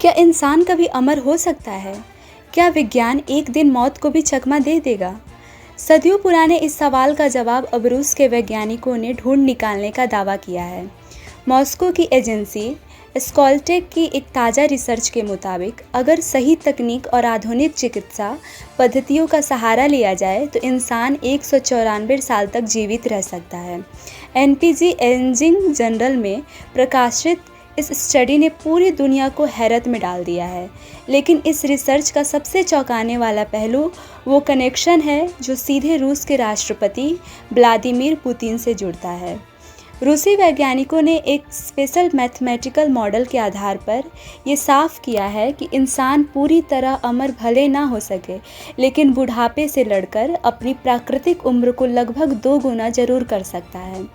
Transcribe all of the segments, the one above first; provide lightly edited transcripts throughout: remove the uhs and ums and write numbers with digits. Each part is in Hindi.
क्या इंसान कभी अमर हो सकता है? क्या विज्ञान एक दिन मौत को भी चकमा दे देगा? सदियों पुराने इस सवाल का जवाब अब रूस के वैज्ञानिकों ने ढूंढ निकालने का दावा किया है। मॉस्को की एजेंसी स्कॉलटेक की एक ताज़ा रिसर्च के मुताबिक अगर सही तकनीक और आधुनिक चिकित्सा पद्धतियों का सहारा लिया जाए तो इंसान 194 साल तक जीवित रह सकता है। एनपीजी एंजिंग जर्नल में प्रकाशित इस स्टडी ने पूरी दुनिया को हैरत में डाल दिया है। लेकिन इस रिसर्च का सबसे चौंकाने वाला पहलू वो कनेक्शन है जो सीधे रूस के राष्ट्रपति व्लादिमीर पुतिन से जुड़ता है। रूसी वैज्ञानिकों ने एक स्पेशल मैथमेटिकल मॉडल के आधार पर ये साफ किया है कि इंसान पूरी तरह अमर भले ना हो सके, लेकिन बुढ़ापे से लड़कर अपनी प्राकृतिक उम्र को लगभग 2 गुना जरूर कर सकता है।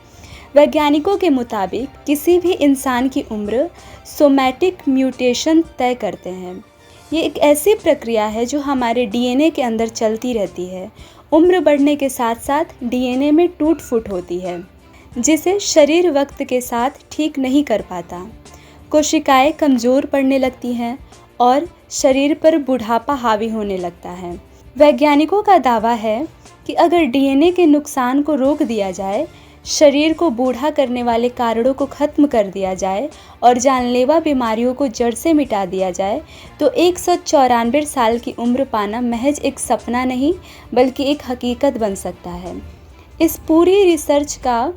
वैज्ञानिकों के मुताबिक किसी भी इंसान की उम्र सोमैटिक म्यूटेशन तय करते हैं। ये एक ऐसी प्रक्रिया है जो हमारे डीएनए के अंदर चलती रहती है। उम्र बढ़ने के साथ साथ डीएनए में टूट फूट होती है, जिसे शरीर वक्त के साथ ठीक नहीं कर पाता। कोशिकाएं कमज़ोर पड़ने लगती हैं और शरीर पर बुढ़ापा हावी होने लगता है। वैज्ञानिकों का दावा है कि अगर डीएनए के नुकसान को रोक दिया जाए, शरीर को बूढ़ा करने वाले कारणों को ख़त्म कर दिया जाए और जानलेवा बीमारियों को जड़ से मिटा दिया जाए, तो 194 साल की उम्र पाना महज एक सपना नहीं बल्कि एक हकीकत बन सकता है। इस पूरी रिसर्च का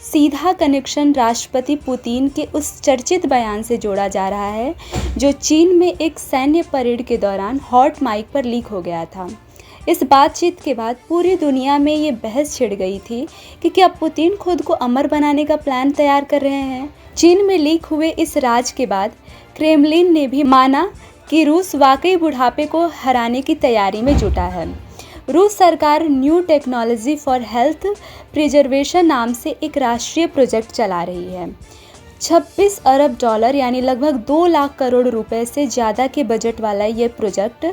सीधा कनेक्शन राष्ट्रपति पुतिन के उस चर्चित बयान से जोड़ा जा रहा है जो चीन में एक सैन्य परेड के दौरान हॉट माइक पर लीक हो गया था। इस बातचीत के बाद पूरी दुनिया में ये बहस छिड़ गई थी कि क्या पुतिन खुद को अमर बनाने का प्लान तैयार कर रहे हैं। चीन में लीक हुए इस राज के बाद क्रेमलिन ने भी माना कि रूस वाकई बुढ़ापे को हराने की तैयारी में जुटा है। रूस सरकार new technology for health preservation नाम से एक राष्ट्रीय प्रोजेक्ट चला रही है। 26 अरब डॉलर यानी लगभग 2 लाख करोड़ रुपए से ज़्यादा के बजट वाला ये प्रोजेक्ट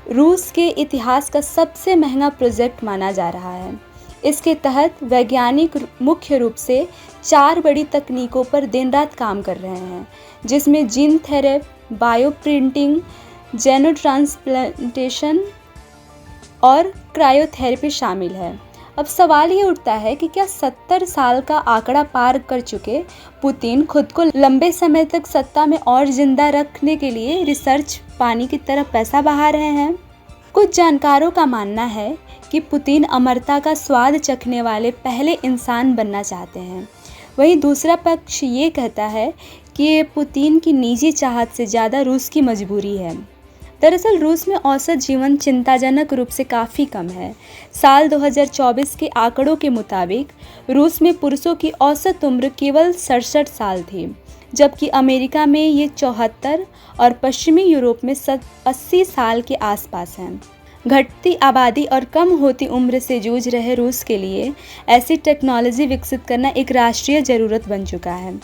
रूस के इतिहास का सबसे महंगा प्रोजेक्ट माना जा रहा है। इसके तहत वैज्ञानिक मुख्य रूप से 4 बड़ी तकनीकों पर दिन रात काम कर रहे हैं, जिसमें जीन थेरेपी, बायो प्रिंटिंग, जेनो ट्रांसप्लांटेशन और क्रायोथेरेपी शामिल है। अब सवाल ये उठता है कि क्या 70 साल का आंकड़ा पार कर चुके पुतिन खुद को लंबे समय तक सत्ता में और जिंदा रखने के लिए रिसर्च पानी की तरह पैसा बहा रहे हैं? कुछ जानकारों का मानना है कि पुतिन अमरता का स्वाद चखने वाले पहले इंसान बनना चाहते हैं। वहीं दूसरा पक्ष ये कहता है कि ये पुतिन की निजी चाहत से ज़्यादा रूस की मजबूरी है। दरअसल रूस में औसत जीवन चिंताजनक रूप से काफ़ी कम है। साल 2024 के आंकड़ों के मुताबिक रूस में पुरुषों की औसत उम्र केवल 67 साल थी, जबकि अमेरिका में ये 74 और पश्चिमी यूरोप में 80 साल के आसपास हैं। घटती आबादी और कम होती उम्र से जूझ रहे रूस के लिए ऐसी टेक्नोलॉजी विकसित करना एक राष्ट्रीय ज़रूरत बन चुका है।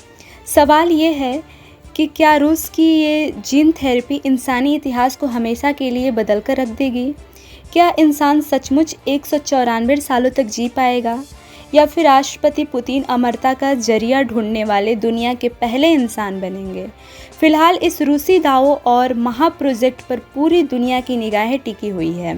सवाल ये है कि क्या रूस की ये जीन थेरेपी इंसानी इतिहास को हमेशा के लिए बदल कर रख देगी? क्या इंसान सचमुच 194 सालों तक जी पाएगा, या फिर राष्ट्रपति पुतिन अमरता का जरिया ढूंढने वाले दुनिया के पहले इंसान बनेंगे? फिलहाल इस रूसी दावों और महाप्रोजेक्ट पर पूरी दुनिया की निगाहें टिकी हुई है।